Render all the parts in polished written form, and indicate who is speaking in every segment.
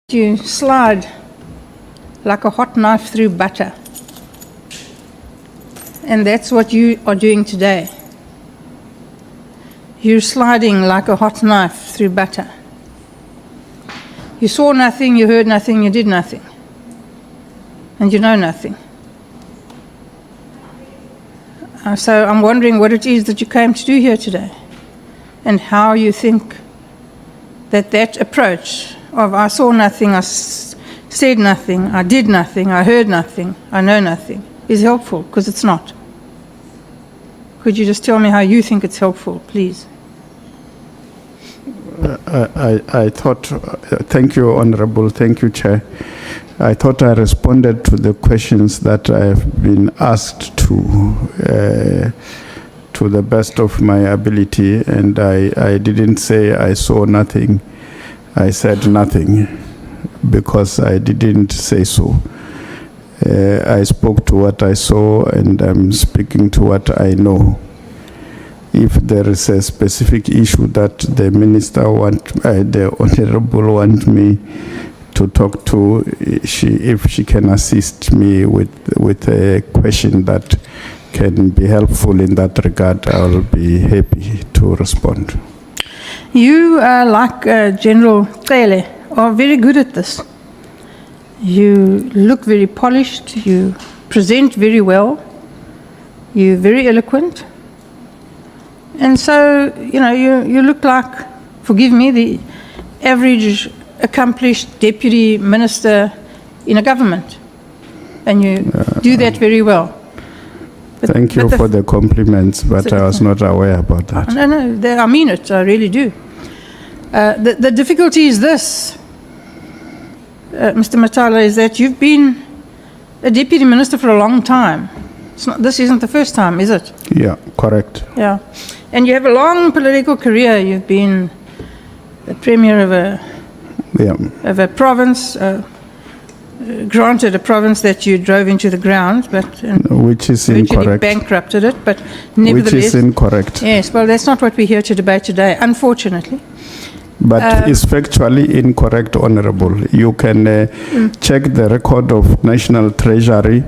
Speaker 1: You slide like a hot knife through butter. And that's what you are doing today. You're sliding like a hot knife through butter. You saw nothing, you heard nothing, you did nothing. And you know nothing. So I'm wondering what it is that you came to do here today. And how you think that approach of I saw nothing, I said nothing, I did nothing, I heard nothing, I know nothing, is helpful, because it's not. Could you just tell me how you think it's helpful, please?
Speaker 2: I thought, thank you, Honorable, thank you, Chair. I thought I responded to the questions that I have been asked to the best of my ability, and I didn't say I saw nothing. I said nothing because I didn't say so. I spoke to what I saw, and I'm speaking to what I know. If there is a specific issue that the minister the Honorable want me to talk to, if she can assist me with a question that can be helpful in that regard, I will be happy to respond.
Speaker 1: You, like General Cele, are very good at this. You look very polished, you present very well, you're very eloquent. And so, you know, you look like, forgive me, the average accomplished deputy minister in a government. And you do that very well.
Speaker 2: Thank you for the compliments, but I was not aware about that.
Speaker 1: No, I mean it, I really do. The difficulty is this, Mr. Mathale, is that you've been a deputy minister for a long time. This isn't the first time, is it?
Speaker 2: Yeah, correct.
Speaker 1: Yeah, and you have a long political career. You've been the premier of a province, granted a province that you drove into the ground, but
Speaker 2: which is incorrect.
Speaker 1: Bankrupted it, but nevertheless.
Speaker 2: Which is incorrect.
Speaker 1: Yes, well, that's not what we're here to debate today, unfortunately.
Speaker 2: But it's factually incorrect, Honorable. You can check the record of National Treasury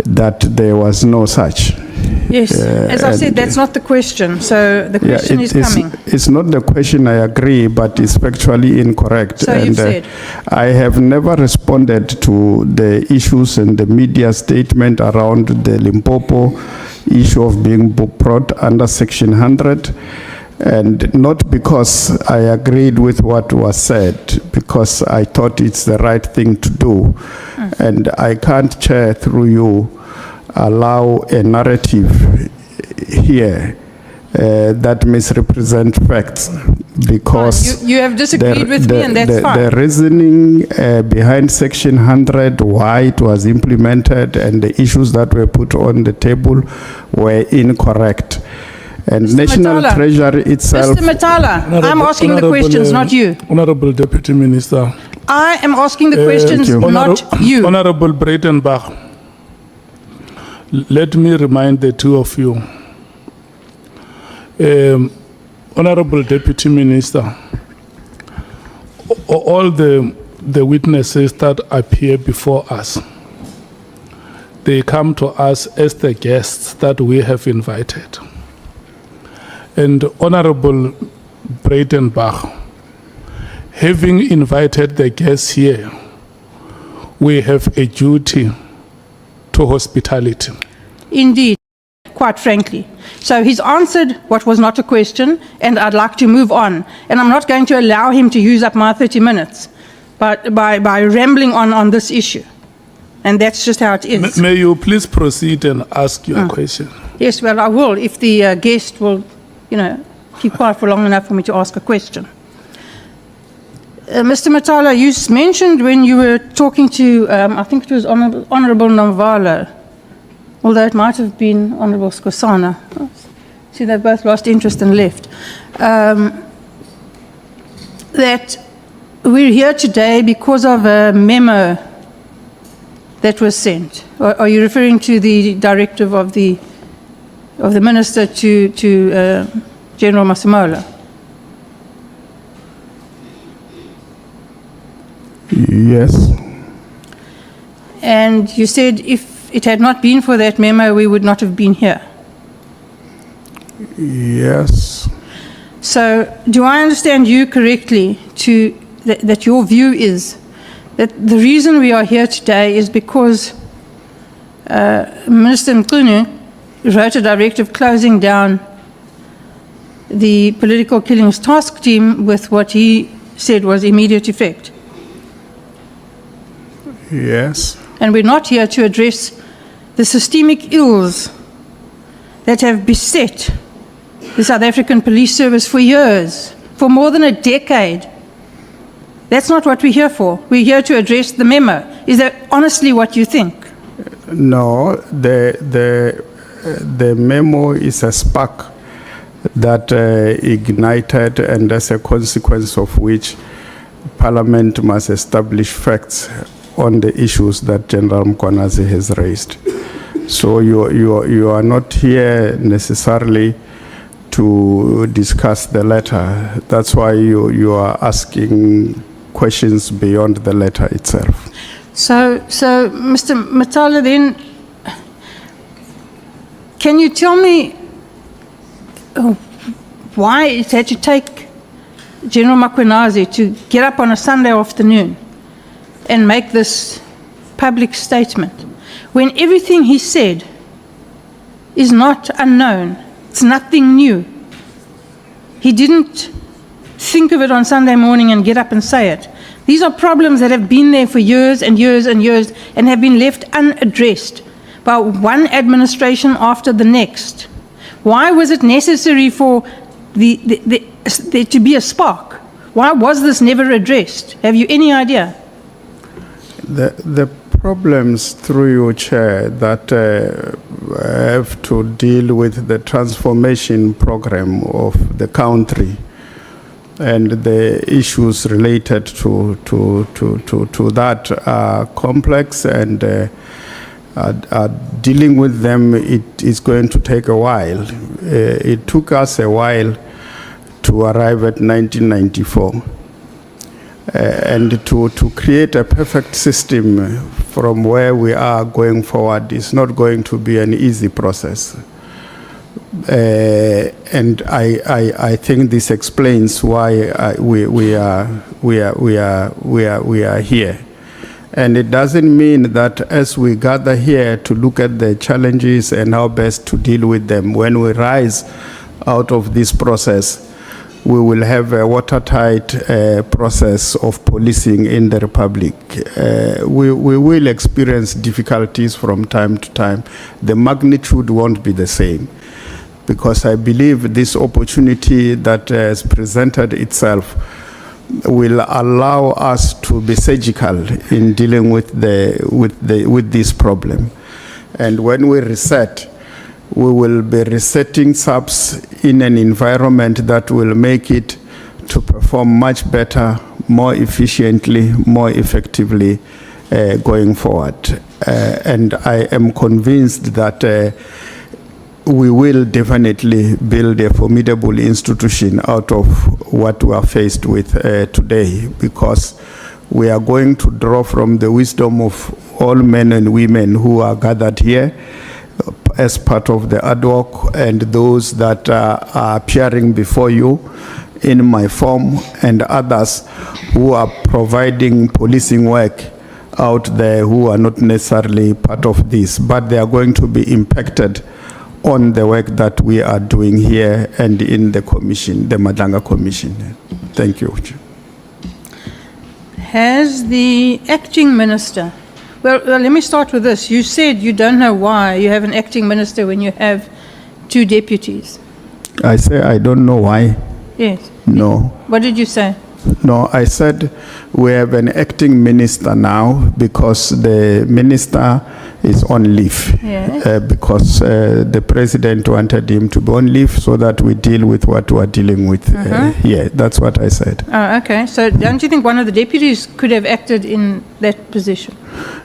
Speaker 2: that there was no such.
Speaker 1: Yes, as I said, that's not the question. So the question is coming.
Speaker 2: It's not the question, I agree, but it's factually incorrect.
Speaker 1: So you've said.
Speaker 2: I have never responded to the issues and the media statement around the Limpopo issue of being brought under Section 100. And not because I agreed with what was said, because I thought it's the right thing to do. And I can't, Chair, through you, allow a narrative here that misrepresent facts, because
Speaker 1: you have disagreed with me, and that's fine.
Speaker 2: The reasoning behind Section 100, why it was implemented, and the issues that were put on the table were incorrect. And Mr. National Mathale. Treasury itself...
Speaker 1: Mr. Mathale, I'm asking the questions, not you.
Speaker 3: Honorable Deputy Minister.
Speaker 1: I am asking the questions, not you.
Speaker 3: Honorable Breytenbach, let me remind the two of you. Honorable Deputy Minister, all the witnesses that appear before us, they come to us as the guests that we have invited. And Honorable Breytenbach, having invited the guests here, we have a duty to hospitality.
Speaker 1: Indeed, quite frankly. So he's answered what was not a question, and I'd like to move on. And I'm not going to allow him to use up my 30 minutes by rambling on this issue. And that's just how it is.
Speaker 3: May you please proceed and ask your question?
Speaker 1: Yes, well, I will, if the guest will, you know, keep quiet for long enough for me to ask a question. Mr. Mathale, you mentioned when you were talking to, I think it was Honorable Nomvalo, although it might have been Honorable Skosana. See, they both lost interest and left. That we're here today because of a memo that was sent. Are you referring to the directive of the minister to General Masemola?
Speaker 2: Yes.
Speaker 1: And you said if it had not been for that memo, we would not have been here.
Speaker 2: Yes.
Speaker 1: So do I understand you correctly that your view is that the reason we are here today is because Minister Mkhunu wrote a directive closing down the political killings task team with what he said was immediate effect?
Speaker 2: Yes.
Speaker 1: And we're not here to address the systemic ills that have beset the South African Police Service for years, for more than a decade. That's not what we're here for. We're here to address the memo. Is that honestly what you think?
Speaker 2: No, the memo is a spark that ignited, and as a consequence of which Parliament must establish facts on the issues that General Mkhwanazi has raised. So you are not here necessarily to discuss the letter. That's why you are asking questions beyond the letter itself.
Speaker 1: So Mr. Mathale, then, can you tell me why it had to take General Mkhwanazi to get up on a Sunday afternoon and make this public statement when everything he said is not unknown? It's nothing new. He didn't think of it on Sunday morning and get up and say it. These are problems that have been there for years and years and years and have been left unaddressed by one administration after the next. Why was it necessary for there to be a spark? Why was this never addressed? Have you any idea?
Speaker 2: The problems, through your chair, that have to deal with the transformation program of the country and the issues related to that are complex, and dealing with them, it is going to take a while. It took us a while to arrive at 1994. And to create a perfect system from where we are going forward is not going to be an easy process. And I think this explains why we are here. And it doesn't mean that as we gather here to look at the challenges and how best to deal with them, when we rise out of this process, we will have a watertight process of policing in the Republic. We will experience difficulties from time to time. The magnitude won't be the same, because I believe this opportunity that has presented itself will allow us to be surgical in dealing with this problem. And when we reset, we will be resetting SAPS in an environment that will make it to perform much better, more efficiently, more effectively going forward. And I am convinced that we will definitely build a formidable institution out of what we are faced with today, because we are going to draw from the wisdom of all men and women who are gathered here as part of the ad hoc, and those that are appearing before you in my form, and others who are providing policing work out there who are not necessarily part of this, but they are going to be impacted on the work that we are doing here and in the commission, the Madanga Commission. Thank you.
Speaker 1: Has the acting minister, well, let me start with this. You said you don't know why you have an acting minister when you have two deputies.
Speaker 2: I say I don't know why.
Speaker 1: Yes.
Speaker 2: No.
Speaker 1: What did you say?
Speaker 2: No, I said we have an acting minister now because the minister is on leave.
Speaker 1: Yes.
Speaker 2: Because the president wanted him to be on leave so that we deal with what we are dealing with here. That's what I said.
Speaker 1: Oh, okay. So don't you think one of the deputies could have acted in that position?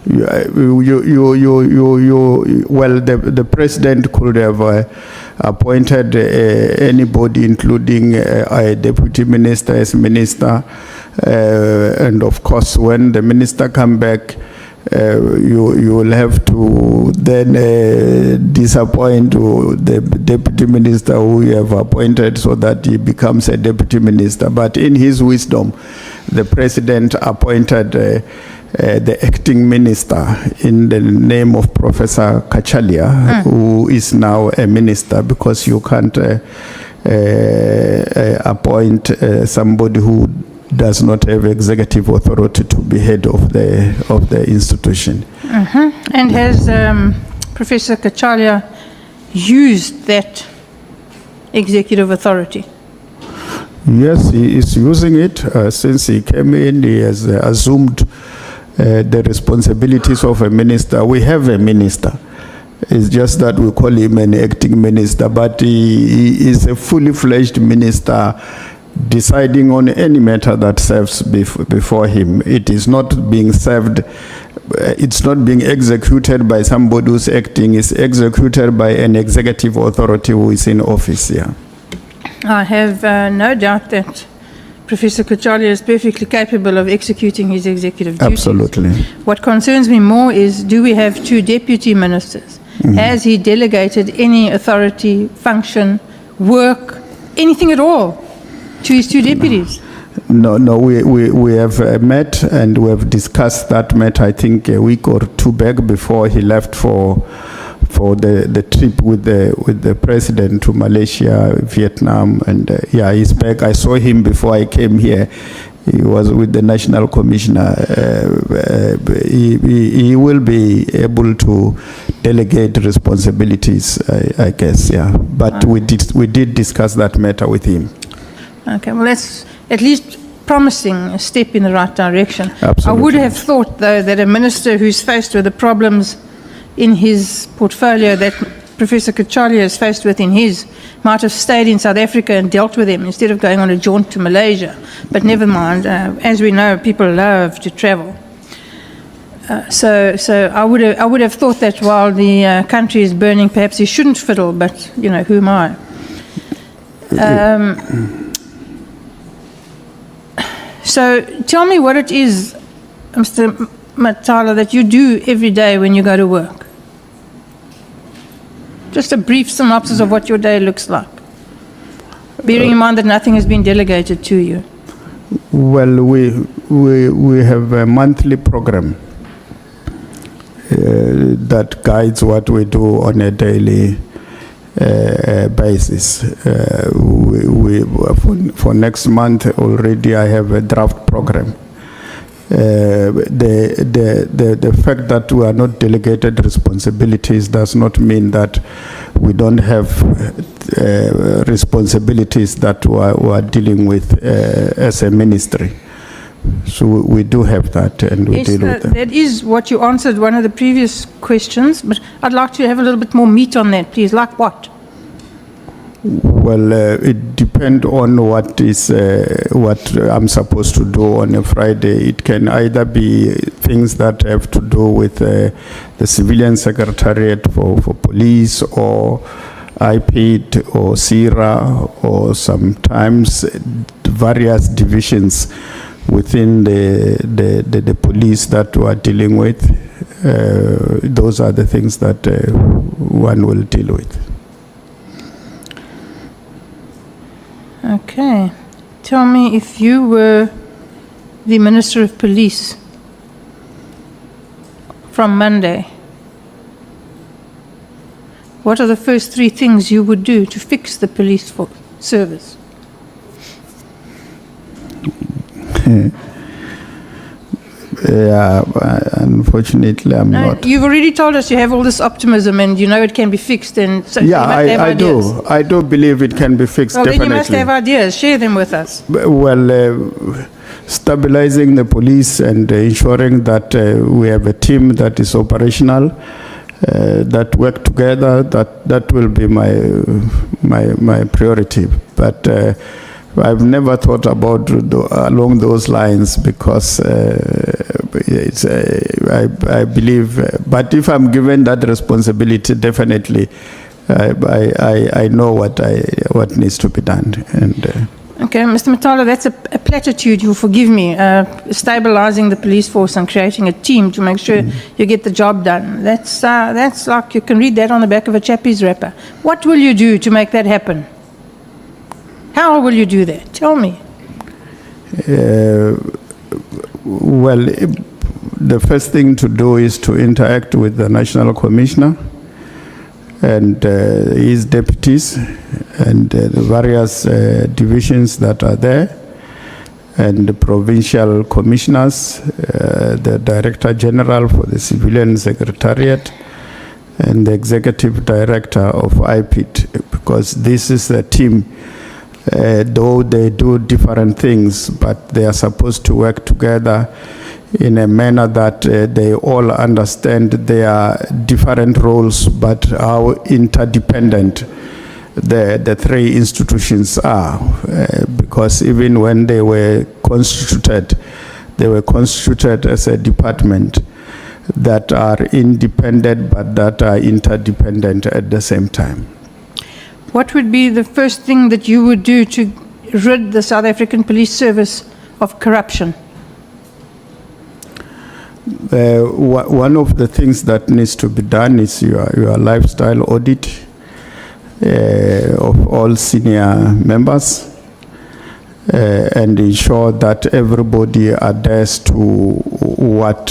Speaker 2: Well, the president could have appointed anybody, including a deputy minister as minister, And of course, when the minister come back, you will have to then disappoint the deputy minister who you have appointed so that he becomes a deputy minister. But in his wisdom, the president appointed the acting minister in the name of Professor Kachalia, who is now a minister, because you can't appoint somebody who does not have executive authority to be head of the institution.
Speaker 1: And has Professor Kachalia used that executive authority?
Speaker 2: Yes, he is using it. Since he came in, he has assumed the responsibilities of a minister. We have a minister. It's just that we call him an acting minister, but he is a fully fledged minister, deciding on any matter that serves before him. It is not being served, it's not being executed by somebody who's acting, it's executed by an executive authority who is in office. Yeah.
Speaker 1: I have no doubt that Professor Kachalia is perfectly capable of executing his executive duties.
Speaker 2: Absolutely.
Speaker 1: What concerns me more is, do we have two deputy ministers? Has he delegated any authority, function, work, anything at all to his two deputies?
Speaker 2: No, we have met and we have discussed that matter, I think a week or two back, before he left for the trip with the president to Malaysia, Vietnam, and yeah, he's back. I saw him before I came here. He was with the National Commissioner. He will be able to delegate responsibilities, I guess, yeah. But we did discuss that matter with him.
Speaker 1: Okay, well, that's at least promising a step in the right direction.
Speaker 2: Absolutely.
Speaker 1: I would have thought, though, that a minister who's faced with the problems in his portfolio that Professor Kachalia is faced with in his might have stayed in South Africa and dealt with him instead of going on a jaunt to Malaysia. But never mind. As we know, people love to travel. So I would have thought that while the country is burning, perhaps he shouldn't fiddle. But you know, who am I? So tell me what it is, Mr. Mathale, that you do every day when you go to work. Just a brief synopsis of what your day looks like, bearing in mind that nothing has been delegated to you.
Speaker 2: Well, we have a monthly program that guides what we do on a daily basis. For next month already, I have a draft program. The fact that we are not delegated responsibilities does not mean that we don't have responsibilities that we are dealing with as a ministry. So we do have that, and we deal with them.
Speaker 1: That is what you answered one of the previous questions, but I'd like to have a little bit more meat on that, please. Like what?
Speaker 2: Well, it depends on what I'm supposed to do on a Friday. It can either be things that have to do with the civilian secretariat for police, or IPID, or SIRA, or sometimes various divisions within the police that we are dealing with. Those are the things that one will deal with.
Speaker 1: Okay. Tell me, if you were the Minister of Police from Monday, what are the first three things you would do to fix the police service?
Speaker 2: Yeah, unfortunately, I'm not.
Speaker 1: You've already told us you have all this optimism and you know it can be fixed. And so
Speaker 2: Yeah,
Speaker 1: I
Speaker 2: do. I do believe it can be fixed,
Speaker 1: well,
Speaker 2: definitely.
Speaker 1: then you must have ideas. Share them with us.
Speaker 2: Well, stabilizing the police and ensuring that we have a team that is operational, that work together, that will be my priority. But I've never thought about along those lines, because I believe, but if I'm given that responsibility, definitely I know what needs to be done. And
Speaker 1: Okay, Mr. Mathale, that's a platitude, you'll forgive me, stabilizing the police force and creating a team to make sure you get the job done. That's like, you can read that on the back of a chappie's wrapper. What will you do to make that happen? How will you do that? Tell me.
Speaker 2: Well, the first thing to do is to interact with the National Commissioner and his deputies and the various divisions that are there, and the provincial commissioners, the Director General for the Civilian Secretariat, and the Executive Director of IPIT, because this is a team. Though they do different things, but they are supposed to work together in a manner that they all understand their different roles, but how interdependent the three institutions are. Because even when they were constituted as a department that are independent, but that are interdependent at the same time.
Speaker 1: What would be the first thing that you would do to rid the South African Police Service of corruption?
Speaker 2: One of the things that needs to be done is your lifestyle audit of all senior members and ensure that everybody adheres to what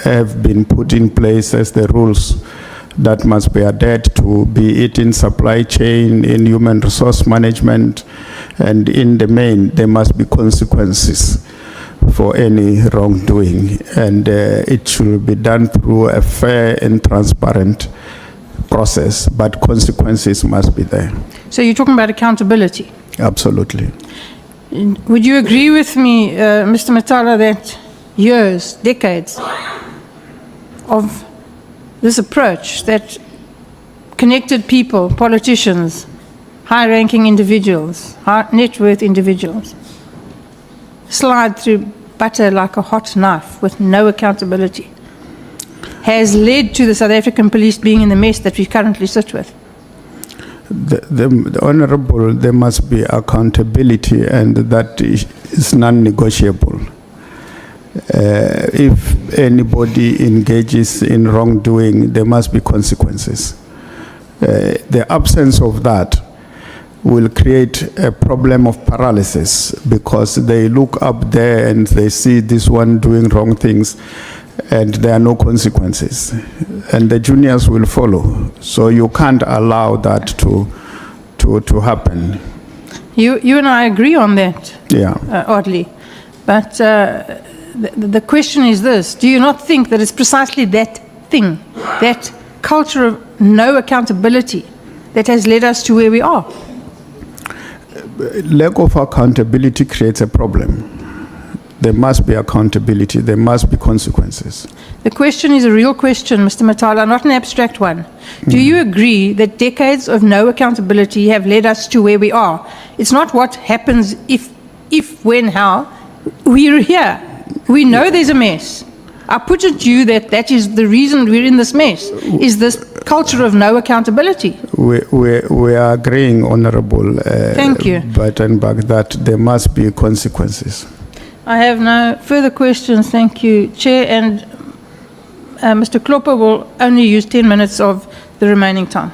Speaker 2: have been put in place as the rules that must be adhered to, be it in supply chain, in human resource management, and in the main, there must be consequences for any wrongdoing. And it should be done through a fair and transparent process, but consequences must be there.
Speaker 1: So you're talking about accountability?
Speaker 2: Absolutely.
Speaker 1: Would you agree with me, Mr. Mathale, that years, decades of this approach that connected people, politicians, high-ranking individuals, net worth individuals, slide through butter like a hot knife with no accountability, has led to the South African police being in the mess that we currently sit with?
Speaker 2: The Honourable, there must be accountability, and that is non-negotiable. If anybody engages in wrongdoing, there must be consequences. The absence of that will create a problem of paralysis, because they look up there and they see this one doing wrong things and there are no consequences, and the juniors will follow. So you can't allow that to happen.
Speaker 1: You and I agree on that,
Speaker 2: Yeah.
Speaker 1: oddly. But the question is this: do you not think that it's precisely that thing, that culture of no accountability, that has led us to where we are?
Speaker 2: Lack of accountability creates a problem. There must be accountability, there must be consequences.
Speaker 1: The question is a real question, Mr. Mathale, not an abstract one. Do you agree that decades of no accountability have led us to where we are? It's not what happens if, when, how. We're here. We know there's a mess. I put it to you that is the reason we're in this mess, is this culture of no accountability.
Speaker 2: We are agreeing, Honourable
Speaker 1: Thank you.
Speaker 2: Breytenbach, that there must be consequences.
Speaker 1: I have no further questions. Thank you, Chair. And Mr. Klopper will only use 10 minutes of the remaining time.